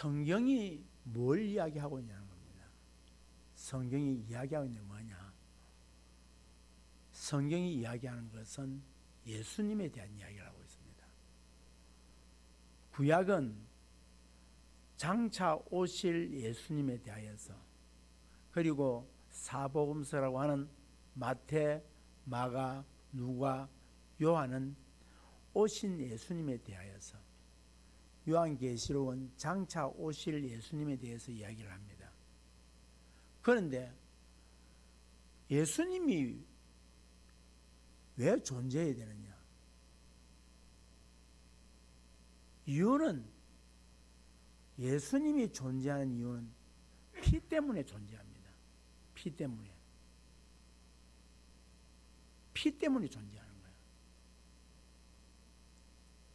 성경이 뭘 이야기하고 있냐는 겁니다. 성경이 이야기하고 있는 게 뭐냐? 성경이 이야기하는 것은 예수님에 대한 이야기를 하고 있습니다. 구약은 장차 오실 예수님에 대하여서, 그리고 사복음서라고 하는 마태, 마가, 누가, 요한은 오신 예수님에 대하여서, 요한계시록은 장차 오실 예수님에 대해서 이야기를 합니다. 그런데 예수님이 왜 존재해야 되느냐? 이유는, 예수님이 존재하는 이유는 피 때문에 존재합니다. 피 때문에. 피 때문에 존재하는 거예요.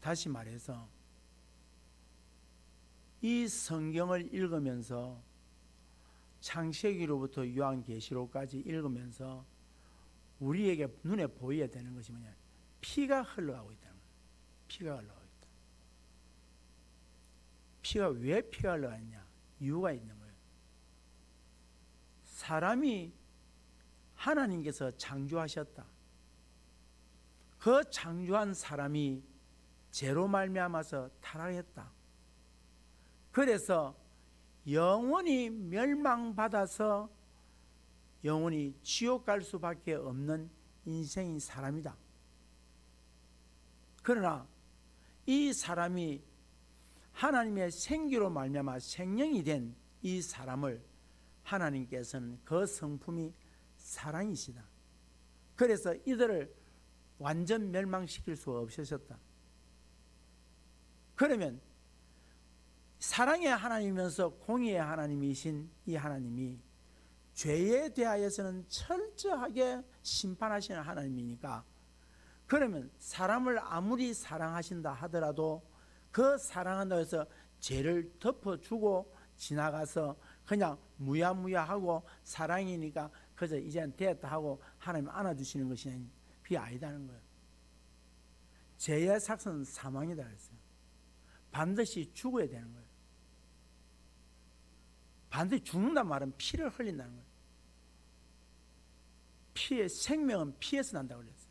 다시 말해서 이 성경을 읽으면서, 창세기로부터 요한계시록까지 읽으면서 우리에게 눈에 보여야 되는 것이 뭐냐? 피가 흘러가고 있다는 거예요. 피가 흘러가고 있다. 피가 왜 피가 흘러가느냐? 이유가 있는 거예요. 사람이 하나님께서 창조하셨다. 그 창조한 사람이 죄로 말미암아서 타락했다. 그래서 영원히 멸망받아서 영원히 지옥 갈 수밖에 없는 인생인 사람이다. 그러나 이 사람이 하나님의 생기로 말미암아 생명이 된 이 사람을 하나님께서는 그 성품이 사랑이시다. 그래서 이들을 완전 멸망시킬 수가 없으셨다. 그러면 사랑의 하나님이면서 공의의 하나님이신 이 하나님이 죄에 대하여서는 철저하게 심판하시는 하나님이니까, 그러면 사람을 아무리 사랑하신다 하더라도 그 사랑한다고 해서 죄를 덮어주고 지나가서 그냥 무야무야하고 사랑이니까 그저 이제는 됐다 하고 하나님 안아주시는 것이 그게 아니다는 거예요. 죄의 삭은 사망이다 그랬어요. 반드시 죽어야 되는 거예요. 반드시 죽는단 말은 피를 흘린다는 거예요. 피의 생명은 피에서 난다고 그랬어요.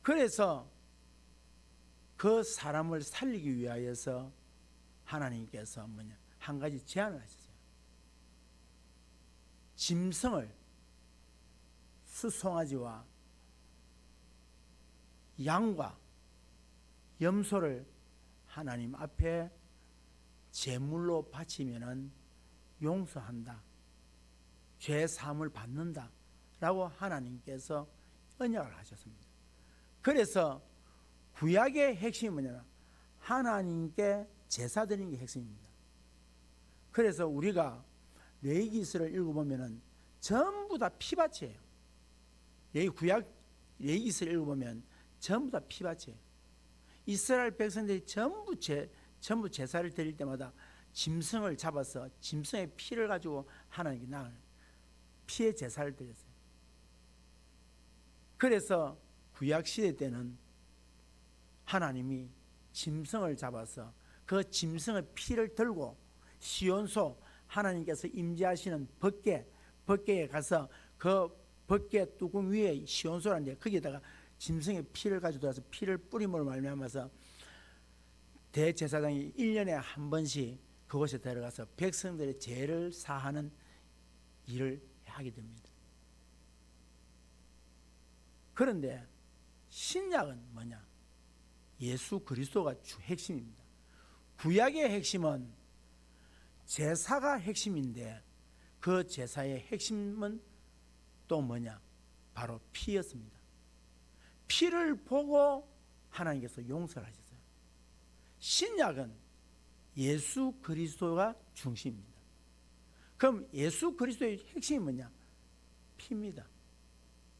그래서 그 사람을 살리기 위하여서 하나님께서 한 가지 제안을 하셨어요. 짐승을, 수송아지와 양과 염소를 하나님 앞에 제물로 바치면은 용서한다, 죄 사함을 받는다 라고 하나님께서 언약을 하셨습니다. 그래서 구약의 핵심이 뭐냐면 하나님께 제사 드리는 게 핵심입니다. 그래서 우리가 레위기서를 읽어보면은 전부 다 피밭이에요. 구약 레위기서를 읽어보면 전부 다 피밭이에요. 이스라엘 백성들이 전부 제사를 드릴 때마다 짐승을 잡아서 짐승의 피를 가지고 하나님께 피의 제사를 드렸어요. 그래서 구약 시대 때는 하나님이 짐승을 잡아서 그 짐승의 피를 들고 시온소, 하나님께서 임재하시는 법궤에 가서 그 법궤 뚜껑 위에 시온소라는데 거기에다가 짐승의 피를 가지고 들어가서 피를 뿌림으로 말미암아서 대제사장이 1년에 한 번씩 그곳에 들어가서 백성들의 죄를 사하는 일을 하게 됩니다. 그런데 신약은 뭐냐? 예수 그리스도가 핵심입니다. 구약의 핵심은 제사가 핵심인데 그 제사의 핵심은 또 뭐냐? 바로 피였습니다. 피를 보고 하나님께서 용서를 하셨어요. 신약은 예수 그리스도가 중심입니다. 그럼 예수 그리스도의 핵심이 뭐냐? 피입니다.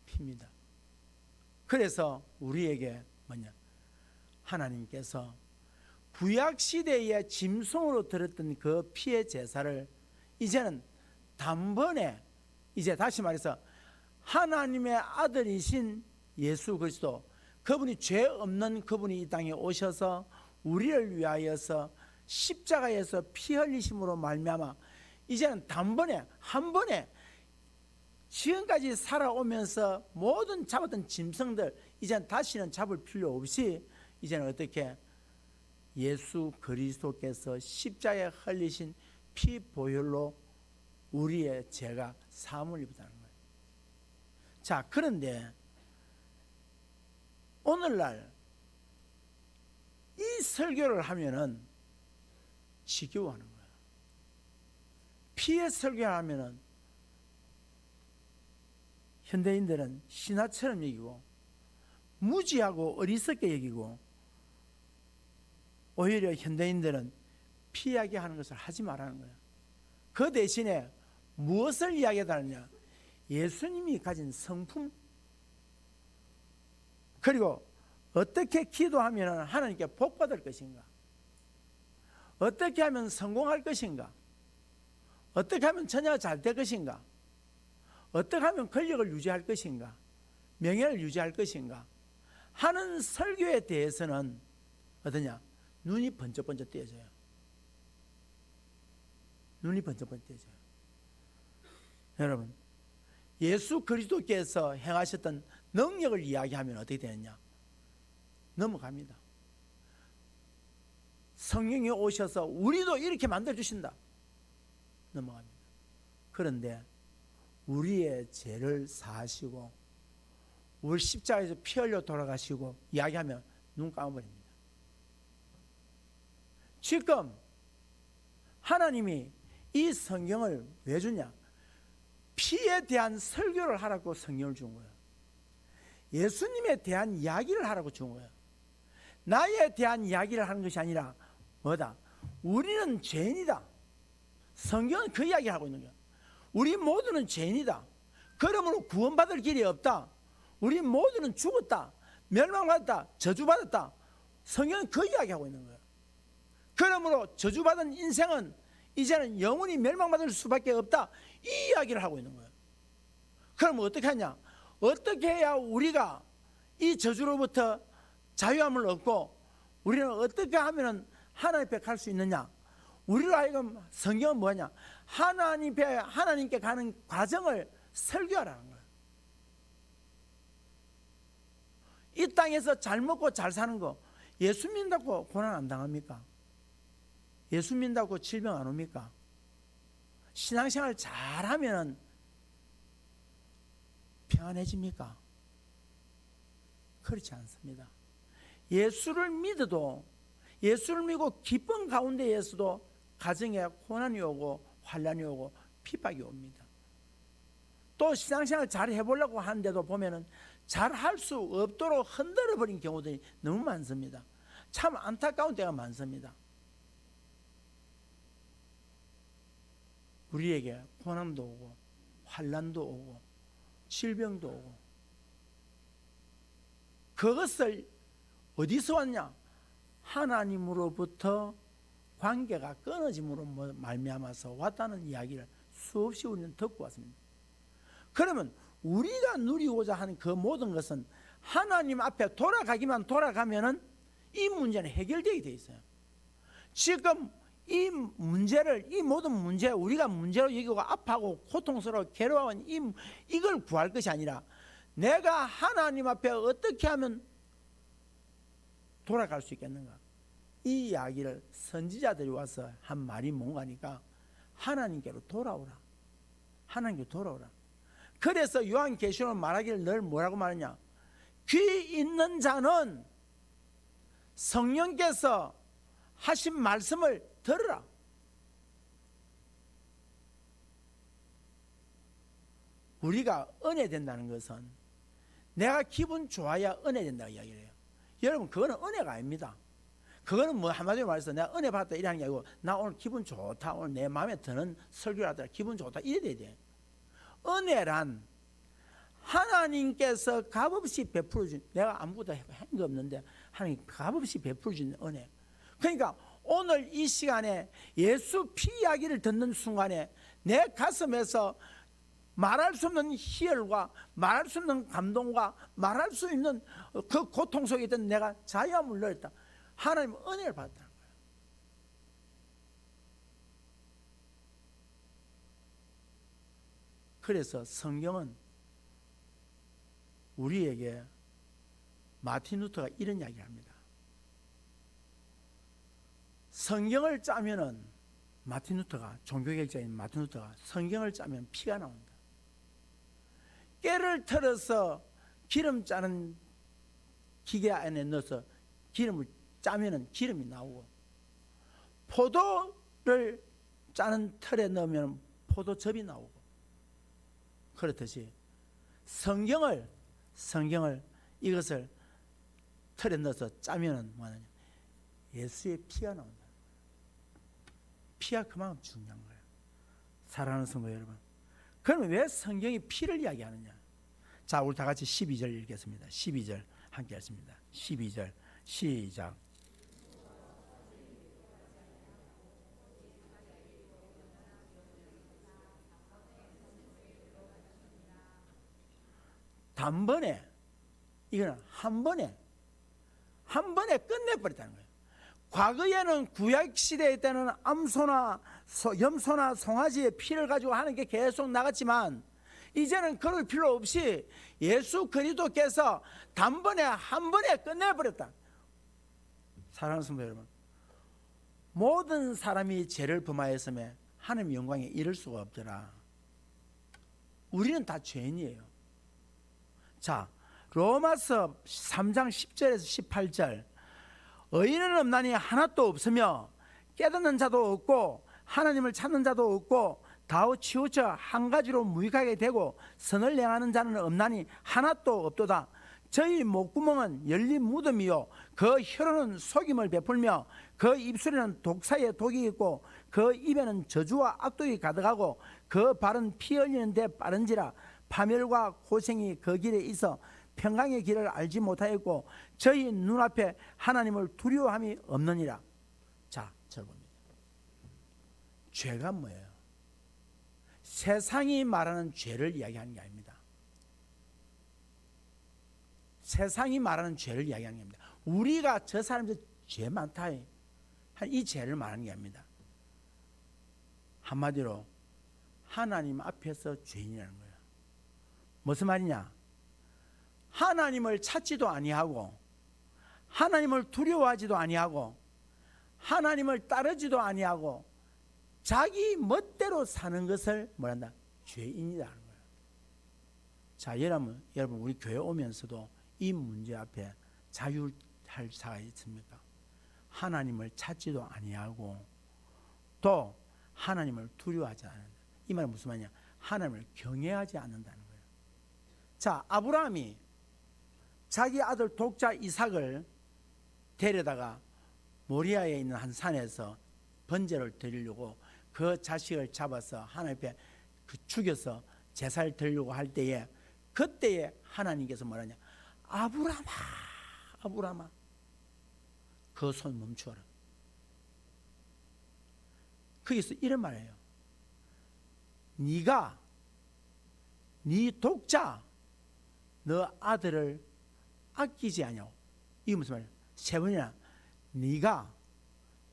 피입니다. 그래서 우리에게 뭐냐? 하나님께서 구약 시대에 짐승으로 드렸던 그 피의 제사를 이제는 단번에, 이제 다시 말해서 하나님의 아들이신 예수 그리스도, 그분이 죄 없는 그분이 이 땅에 오셔서 우리를 위하여서 십자가에서 피 흘리심으로 말미암아 이제는 단번에 한 번에 지금까지 살아오면서 모든 잡았던 짐승들 이제는 다시는 잡을 필요 없이 이제는 어떻게 예수 그리스도께서 십자가에 흘리신 피 보혈로 우리의 죄가 사함을 입었다는 거예요. 자, 그런데 오늘날 이 설교를 하면은 지겨워하는 거야. 피의 설교를 하면은 현대인들은 신화처럼 여기고 무지하고 어리석게 여기고 오히려 현대인들은 피 이야기하는 것을 하지 말라는 거야. 그 대신에 무엇을 이야기하느냐? 예수님이 가진 성품, 그리고 어떻게 기도하면 하나님께 복 받을 것인가? 어떻게 하면 성공할 것인가? 어떻게 하면 자녀가 잘 될 것인가? 어떻게 하면 권력을 유지할 것인가? 명예를 유지할 것인가? 하는 설교에 대해서는 어떠냐? 눈이 번쩍번쩍 띄어져요. 눈이 번쩍번쩍 띄어져요. 여러분, 예수 그리스도께서 행하셨던 능력을 이야기하면 어떻게 되느냐? 넘어갑니다. 성령이 오셔서 우리도 이렇게 만들어주신다. 넘어갑니다. 그런데 우리의 죄를 사하시고 우리 십자가에서 피 흘려 돌아가시고 이야기하면 눈 감아버립니다. 지금 하나님이 이 성경을 왜 주냐? 피에 대한 설교를 하라고 성경을 준 거예요. 예수님에 대한 이야기를 하라고 준 거예요. 나에 대한 이야기를 하는 것이 아니라 뭐다? 우리는 죄인이다. 성경은 그 이야기를 하고 있는 거야. 우리 모두는 죄인이다. 그러므로 구원받을 길이 없다. 우리 모두는 죽었다. 멸망받았다. 저주받았다. 성경은 그 이야기하고 있는 거야. 그러므로 저주받은 인생은 이제는 영원히 멸망받을 수밖에 없다. 이 이야기를 하고 있는 거예요. 그럼 어떻게 하냐? 어떻게 해야 우리가 이 저주로부터 자유함을 얻고 우리는 어떻게 하면 하나님 앞에 갈 수 있느냐? 우리로 하여금 성경은 뭐냐? 하나님께 가는 과정을 설교하라는 거예요. 이 땅에서 잘 먹고 잘 사는 거 예수 믿는다고 고난 안 당합니까? 예수 믿는다고 질병 안 옵니까? 신앙생활 잘하면 평안해집니까? 그렇지 않습니다. 예수를 믿어도 예수를 믿고 기쁨 가운데에서도 가정에 고난이 오고 환난이 오고 핍박이 옵니다. 또 신앙생활 잘 해보려고 하는데도 보면은 잘 할 수 없도록 흔들어버린 경우들이 너무 많습니다. 참 안타까운 때가 많습니다. 우리에게 고난도 오고 환난도 오고 질병도 오고 그것을 어디서 왔냐? 하나님으로부터 관계가 끊어짐으로 말미암아서 왔다는 이야기를 수없이 우리는 듣고 왔습니다. 그러면 우리가 누리고자 하는 그 모든 것은 하나님 앞에 돌아가기만 돌아가면은 이 문제는 해결되게 돼 있어요. 지금 이 모든 문제 우리가 문제로 여기고 아파하고 고통스러워 괴로워하는 이걸 구할 것이 아니라 내가 하나님 앞에 어떻게 하면 돌아갈 수 있겠는가? 이 이야기를 선지자들이 와서 한 말이 뭔가니까 하나님께로 돌아오라. 하나님께로 돌아오라. 그래서 요한계시록 말하기를 늘 뭐라고 말하냐? 귀 있는 자는 성령께서 하신 말씀을 들으라. 우리가 은혜 된다는 것은 내가 기분 좋아야 은혜 된다고 이야기를 해요. 여러분 그거는 은혜가 아닙니다. 그거는 뭐 한마디로 말해서 내가 은혜 받았다 이라는 게 아니고 나 오늘 기분 좋다, 오늘 내 마음에 드는 설교를 하더라, 기분 좋다 이래 돼야 돼. 은혜란 하나님께서 값없이 베풀어 준, 내가 아무것도 한 게 없는데 하나님 값없이 베풀어 준 은혜. 그러니까 오늘 이 시간에 예수 피 이야기를 듣는 순간에 내 가슴에서 말할 수 없는 희열과 말할 수 없는 감동과 말할 수 있는 그 고통 속에 있던 내가 자유함을 누렸다. 하나님 은혜를 받았다는 거예요. 그래서 성경은 우리에게 마틴 루터가 이런 이야기를 합니다. 성경을 짜면은 마틴 루터가, 종교개혁자인 마틴 루터가 성경을 짜면 피가 나온다. 깨를 털어서 기름 짜는 기계 안에 넣어서 기름을 짜면은 기름이 나오고, 포도를 짜는 틀에 넣으면 포도즙이 나오고, 그렇듯이 성경을 이것을 틀에 넣어서 짜면은 뭐하느냐, 예수의 피가 나온다. 피가 그만큼 중요한 거예요. 사랑하는 성도 여러분, 그러면 왜 성경이 피를 이야기하느냐? 자, 우리 다 같이 12절 읽겠습니다. 12절 함께 하겠습니다. 12절 시작. 단번에, 이거는 한 번에 끝내버렸다는 거예요. 과거에는 구약시대에 때는 암소나 염소나 송아지의 피를 가지고 하는 게 계속 나갔지만, 이제는 그럴 필요 없이 예수 그리스도께서 단번에 한 번에 끝내버렸다. 사랑하는 성도 여러분, 모든 사람이 죄를 범하였음에 하나님의 영광에 이를 수가 없더라. 우리는 다 죄인이에요. 자, 로마서 3장 10절에서 18절, 의인은 없나니 하나도 없으며 깨닫는 자도 없고 하나님을 찾는 자도 없고 다 치우쳐 한 가지로 무익하게 되고 선을 행하는 자는 없나니 하나도 없도다. 저희 목구멍은 열린 무덤이요 그 혀로는 속임을 베풀며 그 입술에는 독사의 독이 있고 그 입에는 저주와 악독이 가득하고 그 발은 피 흘리는 데 빠른지라. 파멸과 고생이 그 길에 있어 평강의 길을 알지 못하였고 저희 눈앞에 하나님을 두려워함이 없느니라. 자, 저 봅니다. 죄가 뭐예요? 세상이 말하는 죄를 이야기하는 게 아닙니다. 세상이 말하는 죄를 이야기하는 게 아닙니다. 우리가 저 사람들 죄 많다, 이 죄를 말하는 게 아닙니다. 한마디로 하나님 앞에서 죄인이라는 거예요. 무슨 말이냐? 하나님을 찾지도 아니하고 하나님을 두려워하지도 아니하고 하나님을 따르지도 아니하고 자기 멋대로 사는 것을 뭐란다? 죄인이라는 거예요. 자, 여러분 우리 교회 오면서도 이 문제 앞에 자유할 사가 있습니까? 하나님을 찾지도 아니하고 또 하나님을 두려워하지 않는다. 이 말은 무슨 말이냐? 하나님을 경외하지 않는다는 거예요. 자, 아브라함이 자기 아들 독자 이삭을 데려다가 모리아에 있는 한 산에서 번제를 드리려고 그 자식을 잡아서 하나님 앞에 죽여서 제사를 드리려고 할 때에, 그때에 하나님께서 뭐라냐? 아브라함아, 아브라함아, 그 손 멈추어라. 거기서 이런 말이에요. 네가 네 독자 너 아들을 아끼지 아니하고, 이게 무슨 말이야? 세 번이나 네가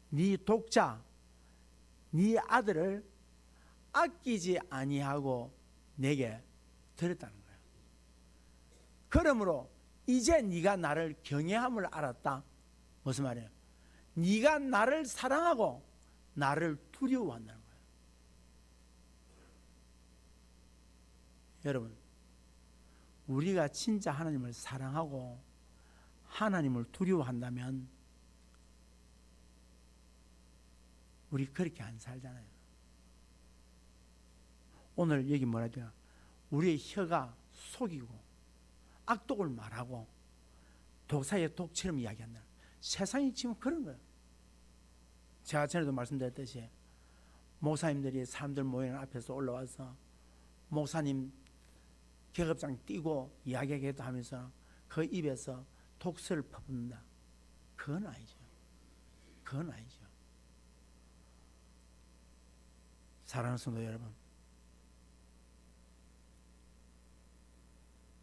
네 독자 네 아들을 아끼지 아니하고 내게 드렸다는 거야. 그러므로 이제 네가 나를 경외함을 알았다. 무슨 말이에요? 네가 나를 사랑하고 나를 두려워한다는 거야. 여러분, 우리가 진짜 하나님을 사랑하고 하나님을 두려워한다면 우리 그렇게 안 살잖아요. 오늘 여기 뭐라 해야 되나? 우리의 혀가 속이고 악독을 말하고 독사의 독처럼 이야기한다. 세상이 지금 그런 거예요. 제가 전에도 말씀드렸듯이 목사님들이 사람들 모이는 앞에서 올라와서 목사님 계급장 띄고 이야기하기도 하면서 그 입에서 독설을 퍼붓는다. 그건 아니죠. 그건 아니죠. 사랑하는 성도 여러분,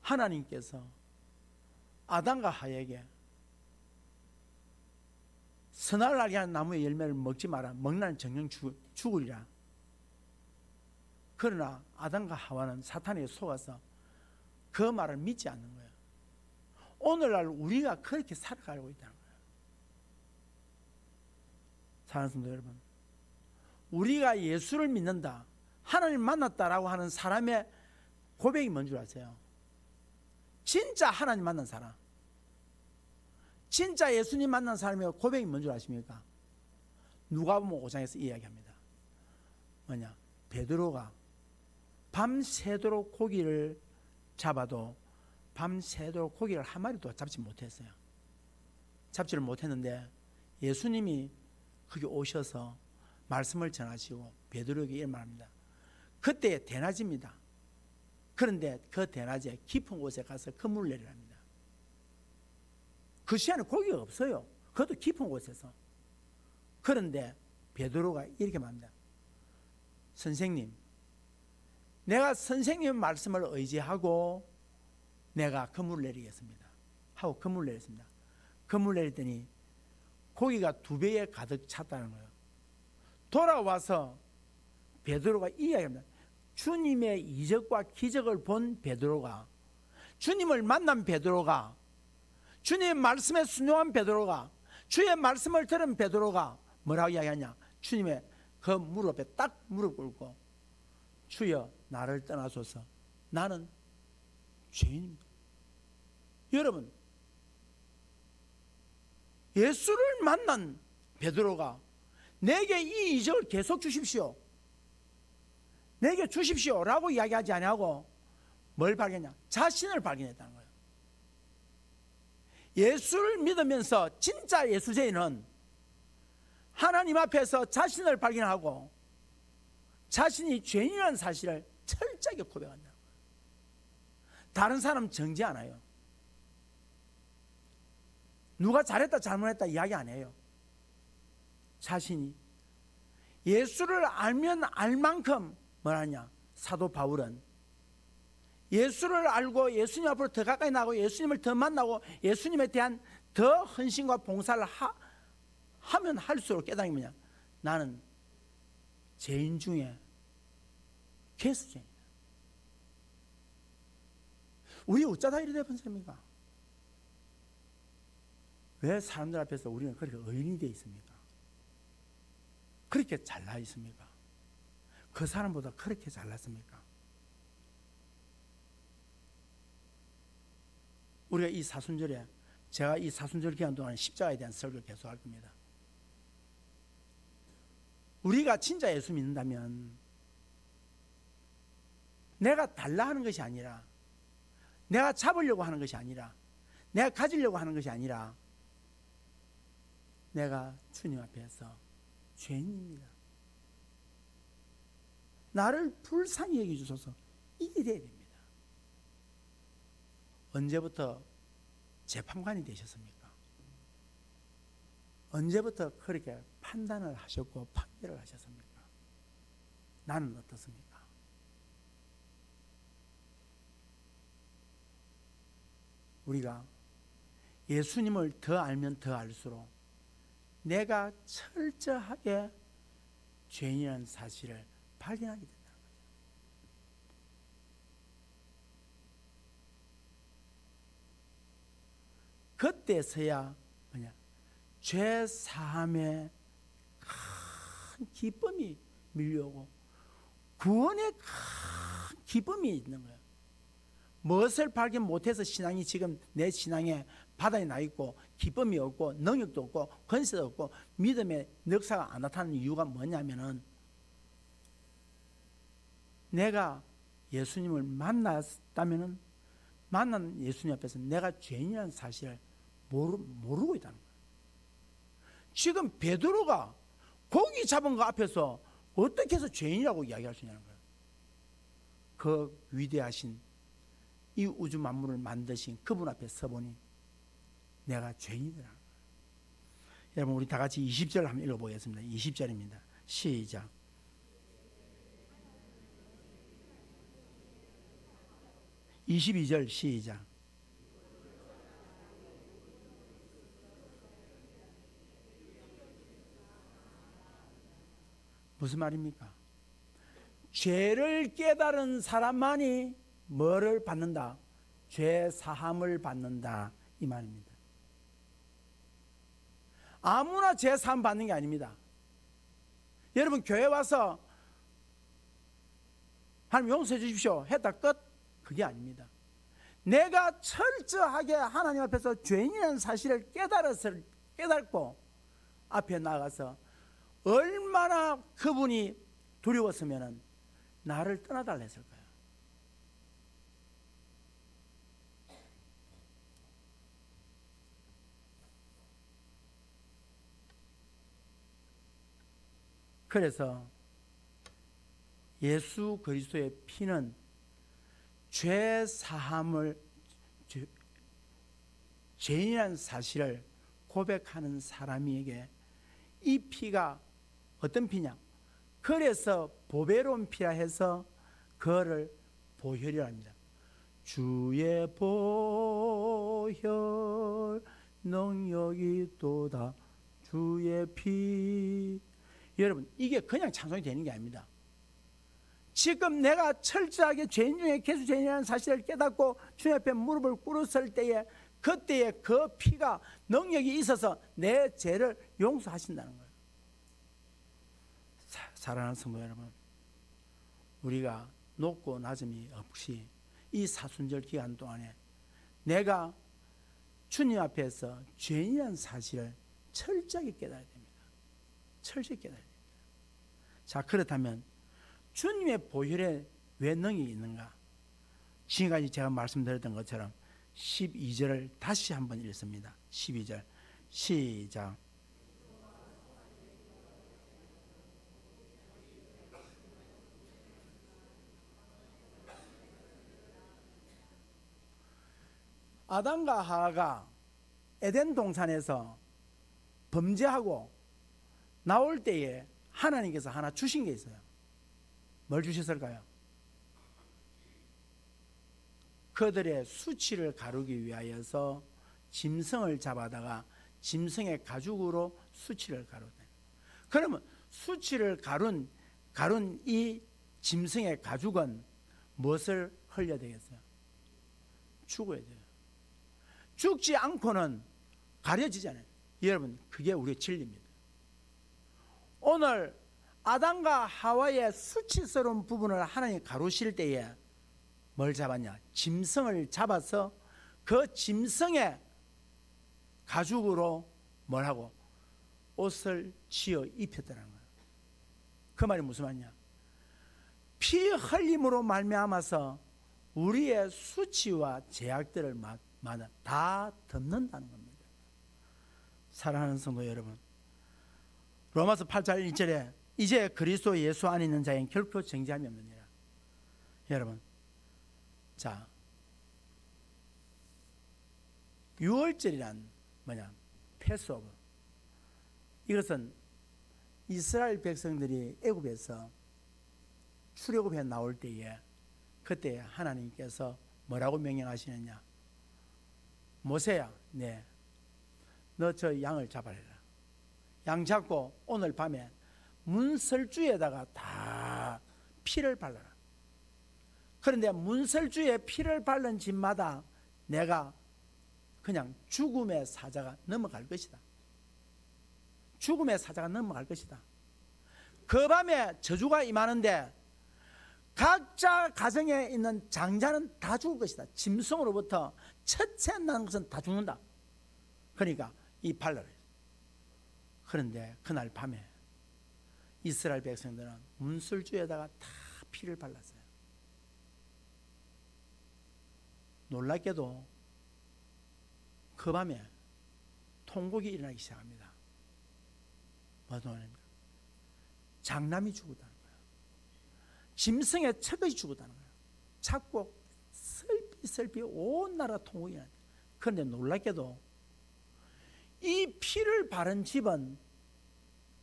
하나님께서 아담과 하에게 선악을 알게 하는 나무의 열매를 먹지 마라. 먹나는 정령 죽으리라. 그러나 아담과 하와는 사탄에게 속아서 그 말을 믿지 않는 거예요. 오늘날 우리가 그렇게 살아가고 있다는 거예요. 사랑하는 성도 여러분, 우리가 예수를 믿는다, 하나님 만났다라고 하는 사람의 고백이 뭔 줄 아세요? 진짜 하나님 만난 사람, 진짜 예수님 만난 사람의 고백이 뭔 줄 아십니까? 누가복음 5장에서 이야기합니다. 뭐냐? 베드로가 밤새도록 고기를 잡아도 밤새도록 고기를 한 마리도 잡지 못했어요. 잡지를 못했는데 예수님이 거기 오셔서 말씀을 전하시고 베드로에게 이런 말합니다. 그때 대낮입니다. 그런데 그 대낮에 깊은 곳에 가서 그물을 내리랍니다. 그 시간에 고기가 없어요. 그것도 깊은 곳에서. 그런데 베드로가 이렇게 말합니다. 선생님, 내가 선생님의 말씀을 의지하고 내가 그물을 내리겠습니다 하고 그물을 내렸습니다. 그물을 내렸더니 고기가 2배에 가득 찼다는 거예요. 돌아와서 베드로가 이야기합니다. 주님의 이적과 기적을 본 베드로가, 주님을 만난 베드로가, 주님의 말씀에 순종한 베드로가, 주의 말씀을 들은 베드로가 뭐라고 이야기하냐? 주님의 그 무릎에 딱 무릎 꿇고 주여 나를 떠나소서, 나는 죄인입니다. 여러분, 예수를 만난 베드로가 내게 이 이적을 계속 주십시오, 내게 주십시오 라고 이야기하지 아니하고 뭘 발견했냐? 자신을 발견했다는 거예요. 예수를 믿으면서 진짜 예수제인은 하나님 앞에서 자신을 발견하고 자신이 죄인이라는 사실을 철저하게 고백한다는 거예요. 다른 사람 정지 안 해요. 누가 잘했다 잘못했다 이야기 안 해요. 자신이 예수를 알면 알 만큼 뭐하냐? 사도 바울은 예수를 알고 예수님 앞으로 더 가까이 나고 예수님을 더 만나고 예수님에 대한 더 헌신과 봉사를 하면 할수록 깨닫는 게 뭐냐? 나는 죄인 중에 괴수죄인이다. 우리 어쩌다 이래 본 사람입니까? 왜 사람들 앞에서 우리는 그렇게 의인이 되어 있습니까? 그렇게 잘나 있습니까? 그 사람보다 그렇게 잘났습니까? 우리가 이 사순절에, 제가 이 사순절 기간 동안 십자가에 대한 설교를 계속할 겁니다. 우리가 진짜 예수 믿는다면 내가 달라 하는 것이 아니라, 내가 잡으려고 하는 것이 아니라, 내가 가지려고 하는 것이 아니라 내가 주님 앞에서 죄인입니다, 나를 불쌍히 여겨주소서, 이게 돼야 됩니다. 언제부터 재판관이 되셨습니까? 언제부터 그렇게 판단을 하셨고 판결을 하셨습니까? 나는 어떻습니까? 우리가 예수님을 더 알면 더 알수록 내가 철저하게 죄인이라는 사실을 발견하게 된다는 거죠. 그때서야 뭐냐? 죄 사함의 큰 기쁨이 밀려오고 구원의 큰 기쁨이 있는 거예요. 무엇을 발견 못해서 신앙이 지금 내 신앙에 바닥에 나 있고 기쁨이 없고 능력도 없고 권세도 없고 믿음의 역사가 안 나타나는 이유가 뭐냐면은 내가 예수님을 만났다면은 만난 예수님 앞에서 내가 죄인이라는 사실을 모르고 있다는 거예요. 지금 베드로가 고기 잡은 거 앞에서 어떻게 해서 죄인이라고 이야기할 수 있냐는 거예요. 그 위대하신 이 우주 만물을 만드신 그분 앞에 서보니 내가 죄인이라는 거예요. 여러분, 우리 다 같이 20절 한번 읽어보겠습니다. 20절입니다. 시작. (22절) 시작. 무슨 말입니까? 죄를 깨달은 사람만이 뭐를 받는다? 죄 사함을 받는다, 이 말입니다. 아무나 죄 사함 받는 게 아닙니다. 여러분 교회 와서 하나님 용서해 주십시오 했다 끝? 그게 아닙니다. 내가 철저하게 하나님 앞에서 죄인이라는 사실을 깨닫고 앞에 나가서 얼마나 그분이 두려웠으면 나를 떠나달라 했을까요? 그래서 예수 그리스도의 피는 죄 사함을, 죄인이라는 사실을 고백하는 사람에게 이 피가 어떤 피냐? 그래서 보배로운 피라 해서 그거를 보혈이라 합니다. 주의 보혈 능력이 또다 주의 피. 여러분 이게 그냥 찬송이 되는 게 아닙니다. 지금 내가 철저하게 죄인 중에 개수 죄인이라는 사실을 깨닫고 주님 앞에 무릎을 꿇었을 때에 그때에 그 피가 능력이 있어서 내 죄를 용서하신다는 거예요. 사랑하는 성도 여러분, 우리가 높고 낮음이 없이 이 사순절 기간 동안에 내가 주님 앞에서 죄인이라는 사실을 철저하게 깨달아야 됩니다. 철저히 깨달아야 됩니다. 자, 그렇다면 주님의 보혈에 왜 능력이 있는가? 지금까지 제가 말씀드렸던 것처럼 12절을 다시 한번 읽습니다. 12절 시작. 아담과 하와가 에덴 동산에서 범죄하고 나올 때에 하나님께서 하나 주신 게 있어요. 뭘 주셨을까요? 그들의 수치를 가르기 위하여서 짐승을 잡아다가 짐승의 가죽으로 수치를 가르다. 그러면 수치를 가룬 이 짐승의 가죽은 무엇을 흘려야 되겠어요? 죽어야 돼요. 죽지 않고는 가려지잖아요. 여러분 그게 우리의 진리입니다. 오늘 아담과 하와의 수치스러운 부분을 하나님이 가루실 때에 뭘 잡았냐? 짐승을 잡아서 그 짐승의 가죽으로 뭘 하고 옷을 지어 입혔다는 거예요. 그 말이 무슨 말이냐? 피 흘림으로 말미암아서 우리의 수치와 죄악들을 다 덮는다는 겁니다. 사랑하는 성도 여러분, 로마서 8장 1절에 이제 그리스도 예수 안에 있는 자에겐 결코 정죄함이 없느니라. 여러분, 자, 유월절이란 뭐냐? 패스오버. 이것은 이스라엘 백성들이 애굽에서 출애굽에 나올 때에 그때 하나님께서 뭐라고 명령하시느냐? 모세야, 네, 너 저 양을 잡아라. 양 잡고 오늘 밤에 문설주에다가 다 피를 발라라. 그런데 문설주에 피를 바른 집마다 내가 그냥 죽음의 사자가 넘어갈 것이다. 죽음의 사자가 넘어갈 것이다. 그 밤에 저주가 임하는데 각자 가정에 있는 장자는 다 죽을 것이다. 짐승으로부터 첫째 난 것은 다 죽는다. 그러니까 이 발라라. 그런데 그날 밤에 이스라엘 백성들은 문설주에다가 다 피를 발랐어요. 놀랍게도 그 밤에 통곡이 일어나기 시작합니다. 무슨 말입니까? 장남이 죽었다는 거예요. 짐승의 척이 죽었다는 거예요. 자꾸 슬피 온 나라 통곡이 일어나요. 그런데 놀랍게도 이 피를 바른 집은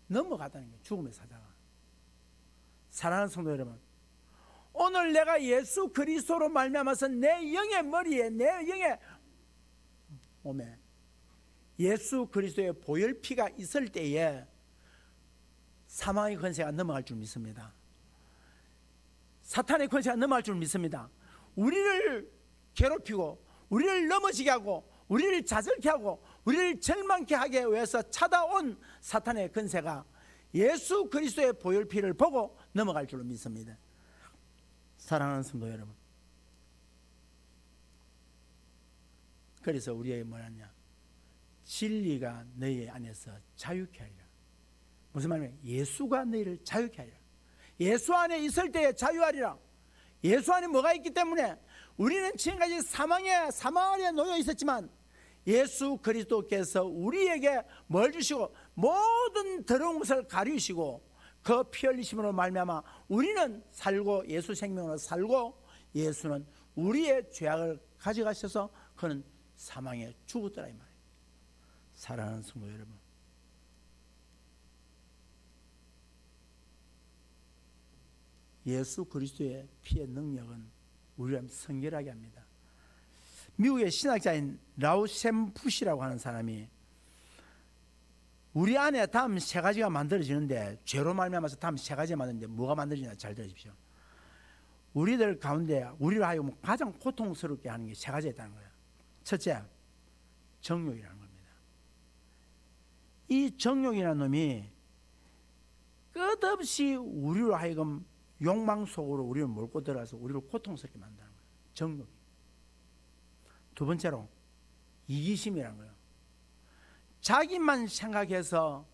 넘어가다는 거예요. 죽음의 사자가. 사랑하는 성도 여러분, 오늘 내가 예수 그리스도로 말미암아서 내 영의 머리에, 내 영의 몸에 예수 그리스도의 보혈피가 있을 때에 사망의 권세가 넘어갈 줄 믿습니다. 사탄의 권세가 넘어갈 줄 믿습니다. 우리를 괴롭히고 우리를 넘어지게 하고 우리를 좌절케 하고 우리를 절망케 하기 위해서 찾아온 사탄의 권세가 예수 그리스도의 보혈피를 보고 넘어갈 줄로 믿습니다. 사랑하는 성도 여러분, 그래서 우리에게 뭐냐냐, 진리가 너희 안에서 자유케 하리라. 무슨 말이냐, 예수가 너희를 자유케 하리라. 예수 안에 있을 때에 자유하리라. 예수 안에 뭐가 있기 때문에 우리는 지금까지 사망 아래 놓여 있었지만 예수 그리스도께서 우리에게 뭘 주시고 모든 더러운 것을 가리우시고 그 피 흘리심으로 말미암아 우리는 살고 예수 생명으로 살고 예수는 우리의 죄악을 가져가셔서 그는 사망에 죽었더라 이 말이에요. 사랑하는 성도 여러분, 예수 그리스도의 피의 능력은 우리를 성결하게 합니다. 미국의 신학자인 라우셈푸시라고 하는 사람이 우리 안에 다음 세 가지가 만들어지는데, 죄로 말미암아서 다음 세 가지가 만드는데 뭐가 만들어지나 잘 들으십시오. 우리들 가운데 우리를 하여금 가장 고통스럽게 하는 게 세 가지가 있다는 거예요. 첫째, 정욕이라는 겁니다. 이 정욕이라는 놈이 끝없이 우리로 하여금 욕망 속으로 우리를 몰고 들어가서 우리를 고통스럽게 만드는 거예요. 정욕이. 두 번째로 이기심이라는 거예요. 자기만 생각해서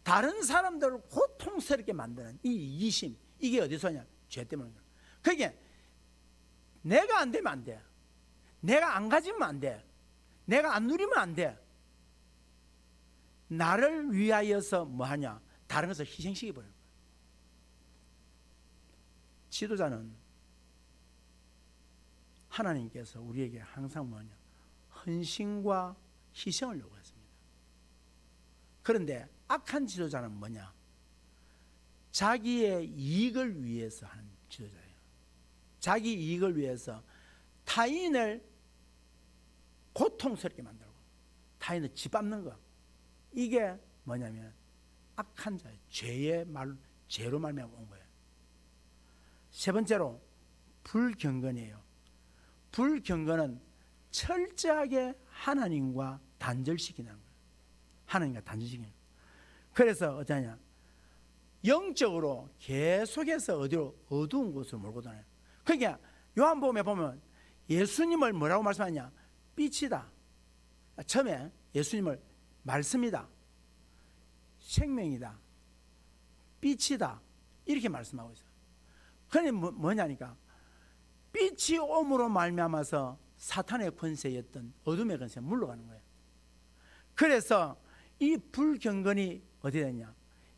다른 사람들을 고통스럽게 만드는 이 이기심, 이게 어디서 오냐? 죄 때문에. 그게 내가 안 되면 안 돼. 내가 안 가지면 안 돼. 내가 안 누리면 안 돼. 나를 위하여서 뭐하냐? 다른 것을 희생시켜버려요. 지도자는 하나님께서 우리에게 항상 뭐냐? 헌신과 희생을 요구했습니다. 그런데 악한 지도자는 뭐냐? 자기의 이익을 위해서 하는 지도자예요. 자기 이익을 위해서 타인을 고통스럽게 만들고 타인을 짓밟는 것, 이게 뭐냐면 악한 자예요. 죄로 말미암아 온 거예요. 세 번째로 불경건이에요. 불경건은 철저하게 하나님과 단절시키는 거예요. 하나님과 단절시키는 거예요. 그래서 어떠냐, 영적으로 계속해서 어디로? 어두운 곳으로 몰고 다녀요. 그러니까 요한복음에 보면 예수님을 뭐라고 말씀하냐? 빛이다. 처음에 예수님을 말씀이다, 생명이다, 빛이다, 이렇게 말씀하고 있어요. 그게 뭐냐니까, 빛이 옴으로 말미암아서 사탄의 권세였던 어둠의 권세가 물러가는 거예요. 그래서 이 불경건이 어디 되냐?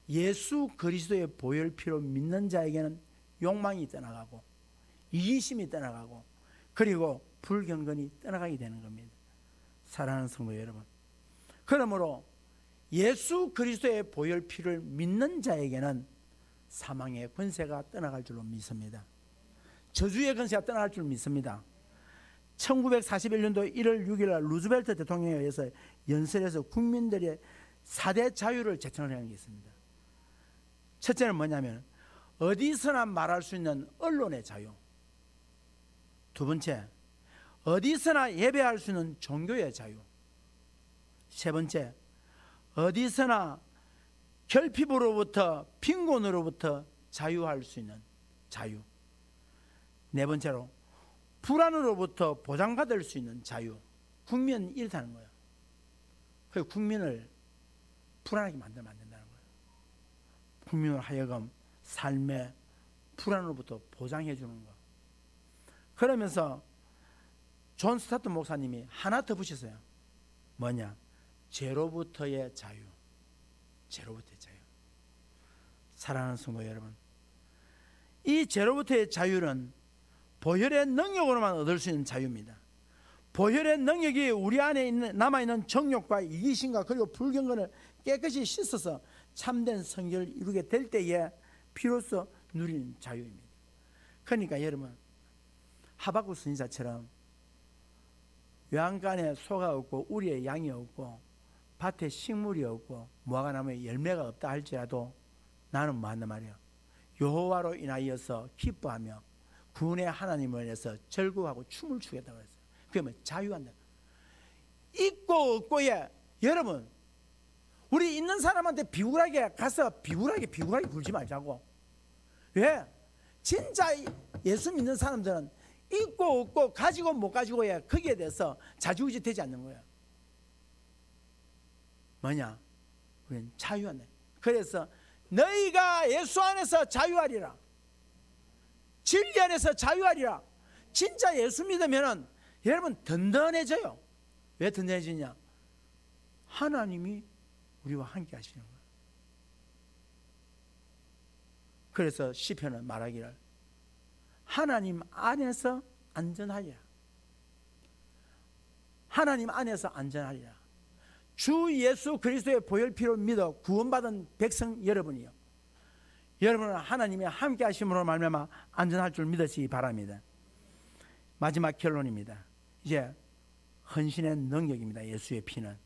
예수 그리스도의 보혈피로 믿는 자에게는 욕망이 떠나가고 이기심이 떠나가고 그리고 불경건이 떠나가게 되는 겁니다. 사랑하는 성도 여러분, 그러므로 예수 그리스도의 보혈피를 믿는 자에게는 사망의 권세가 떠나갈 줄로 믿습니다. 저주의 권세가 떠나갈 줄로 믿습니다. 1941년도 1월 6일 날 루즈벨트 대통령에 의해서 연설에서 국민들의 4대 자유를 제청하는 게 있습니다. 첫째는 뭐냐면 어디서나 말할 수 있는 언론의 자유. 두 번째, 어디서나 예배할 수 있는 종교의 자유. 세 번째, 어디서나 결핍으로부터 빈곤으로부터 자유할 수 있는 자유. 네 번째로 불안으로부터 보장받을 수 있는 자유. 국민은 이렇다는 거예요. 그 국민을 불안하게 만들면 안 된다는 거예요. 국민을 하여금 삶의 불안으로부터 보장해 주는 거. 그러면서 존 스타트 목사님이 하나 더 붙였어요. 뭐냐? 죄로부터의 자유. 죄로부터의 자유. 사랑하는 성도 여러분, 이 죄로부터의 자유는 보혈의 능력으로만 얻을 수 있는 자유입니다. 보혈의 능력이 우리 안에 남아있는 정욕과 이기심과 그리고 불경건을 깨끗이 씻어서 참된 성결을 이루게 될 때에 비로소 누리는 자유입니다. 그러니까 여러분, 하박국 선지자처럼 외양간에 소가 없고 우리의 양이 없고 밭에 식물이 없고 무화과 나무에 열매가 없다 할지라도 나는 뭐 한단 말이에요? 여호와로 인하여서 기뻐하며 구원의 하나님을 위해서 절구하고 춤을 추겠다고 했어요. 그게 뭐 자유한다. 있고 없고에 여러분 우리 있는 사람한테 비굴하게 가서 비굴하게 굴지 말자고. 왜? 진짜 예수 믿는 사람들은 있고 없고 가지고 못 가지고에 거기에 대해서 자주우지 되지 않는 거예요. 뭐냐? 우리는 자유한다. 그래서 너희가 예수 안에서 자유하리라. 진리 안에서 자유하리라. 진짜 예수 믿으면 여러분 든든해져요. 왜 든든해지냐? 하나님이 우리와 함께 하시는 거예요. 그래서 시편은 말하기를 하나님 안에서 안전하리라. 하나님 안에서 안전하리라. 주 예수 그리스도의 보혈피로 믿어 구원받은 백성 여러분이요, 여러분은 하나님의 함께 하심으로 말미암아 안전할 줄 믿으시기 바랍니다. 마지막 결론입니다. 이제 헌신의 능력입니다. 예수의 피는.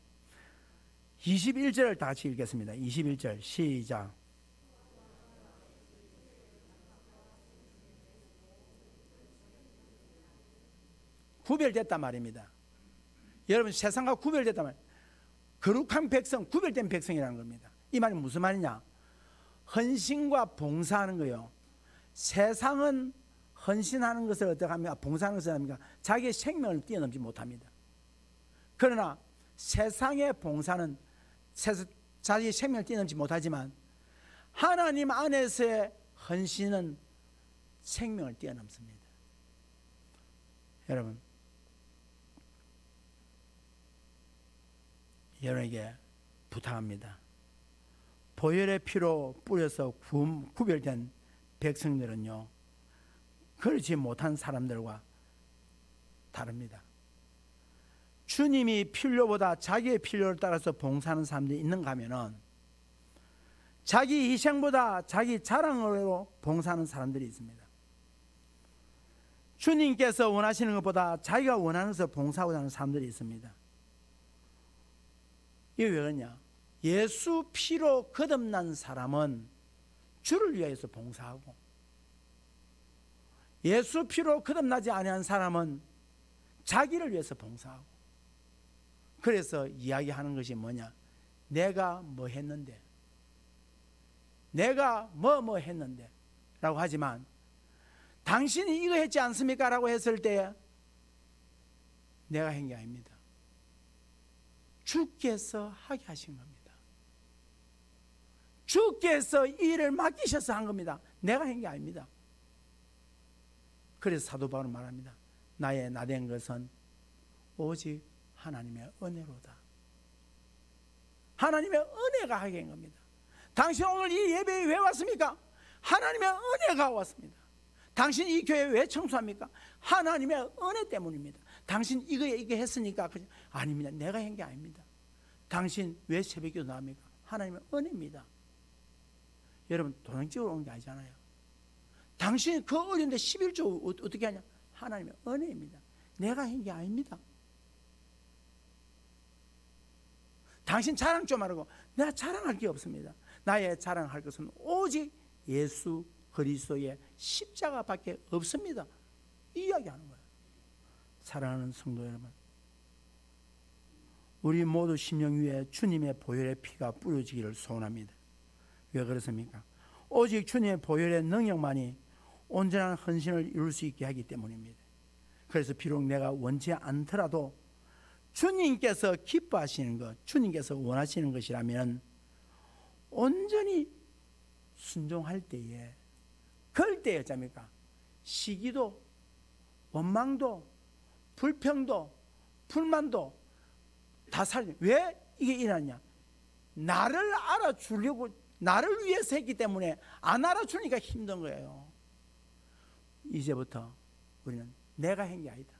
21절을 다 같이 읽겠습니다. 21절 시작. 구별됐단 말입니다. 여러분 세상과 구별됐단 말입니다. 거룩한 백성, 구별된 백성이라는 겁니다. 이 말이 무슨 말이냐? 헌신과 봉사하는 거요. 세상은 헌신하는 것을 어떻게 합니까? 봉사하는 것을 합니까? 자기의 생명을 뛰어넘지 못합니다. 그러나 세상의 봉사는 자기의 생명을 뛰어넘지 못하지만 하나님 안에서의 헌신은 생명을 뛰어넘습니다. 여러분, 여러분에게 부탁합니다. 보혈의 피로 뿌려서 구별된 백성들은요, 그렇지 못한 사람들과 다릅니다. 주님이 필요보다 자기의 필요를 따라서 봉사하는 사람들이 있는가 하면은 자기 희생보다 자기 자랑으로 봉사하는 사람들이 있습니다. 주님께서 원하시는 것보다 자기가 원하는 것을 봉사하고자 하는 사람들이 있습니다. 이게 왜 그러냐? 예수 피로 거듭난 사람은 주를 위해서 봉사하고, 예수 피로 거듭나지 아니한 사람은 자기를 위해서 봉사하고. 그래서 이야기하는 것이 뭐냐? 내가 뭐 했는데, 내가 뭐 했는데 라고 하지만 당신이 이거 했지 않습니까? 라고 했을 때 내가 한 게 아닙니다. 주께서 하게 하신 겁니다. 주께서 이 일을 맡기셔서 한 겁니다. 내가 한 게 아닙니다. 그래서 사도 바울은 말합니다. 나의 나된 것은 오직 하나님의 은혜로다. 하나님의 은혜가 하게 한 겁니다. 당신 오늘 이 예배에 왜 왔습니까? 하나님의 은혜가 왔습니다. 당신 이 교회에 왜 청소합니까? 하나님의 은혜 때문입니다. 당신 이거 했으니까. 아닙니다. 내가 한 게 아닙니다. 당신 왜 새벽기도 나옵니까? 하나님의 은혜입니다. 여러분 도장 찍으러 온 게 아니잖아요. 당신 그 어려운데 11조 어떻게 하냐? 하나님의 은혜입니다. 내가 한 게 아닙니다. 당신 자랑 좀 하라고. 내가 자랑할 게 없습니다. 나의 자랑할 것은 오직 예수 그리스도의 십자가밖에 없습니다. 이 이야기하는 거예요. 사랑하는 성도 여러분, 우리 모두 심령 위에 주님의 보혈의 피가 뿌려지기를 소원합니다. 왜 그렇습니까? 오직 주님의 보혈의 능력만이 온전한 헌신을 이룰 수 있게 하기 때문입니다. 그래서 비록 내가 원치 않더라도 주님께서 기뻐하시는 것, 주님께서 원하시는 것이라면 온전히 순종할 때에, 그럴 때에 어쩝니까? 시기도, 원망도, 불평도, 불만도 다 살려. 왜 이게 일어나냐? 나를 알아주려고, 나를 위해서 했기 때문에 안 알아주니까 힘든 거예요. 이제부터 우리는 내가 한 게 아니다.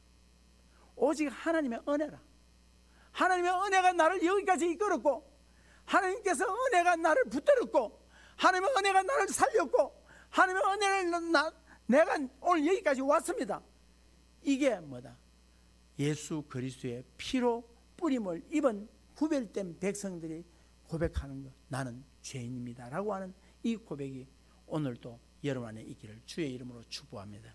오직 하나님의 은혜라. 하나님의 은혜가 나를 여기까지 이끌었고, 하나님께서 은혜가 나를 붙들었고, 하나님의 은혜가 나를 살렸고, 하나님의 은혜를 내가 오늘 여기까지 왔습니다. 이게 뭐다? 예수 그리스도의 피로 뿌림을 입은 구별된 백성들이 고백하는 것, 나는 죄인입니다 라고 하는 이 고백이 오늘도 여러분 안에 있기를 주의 이름으로 축복합니다.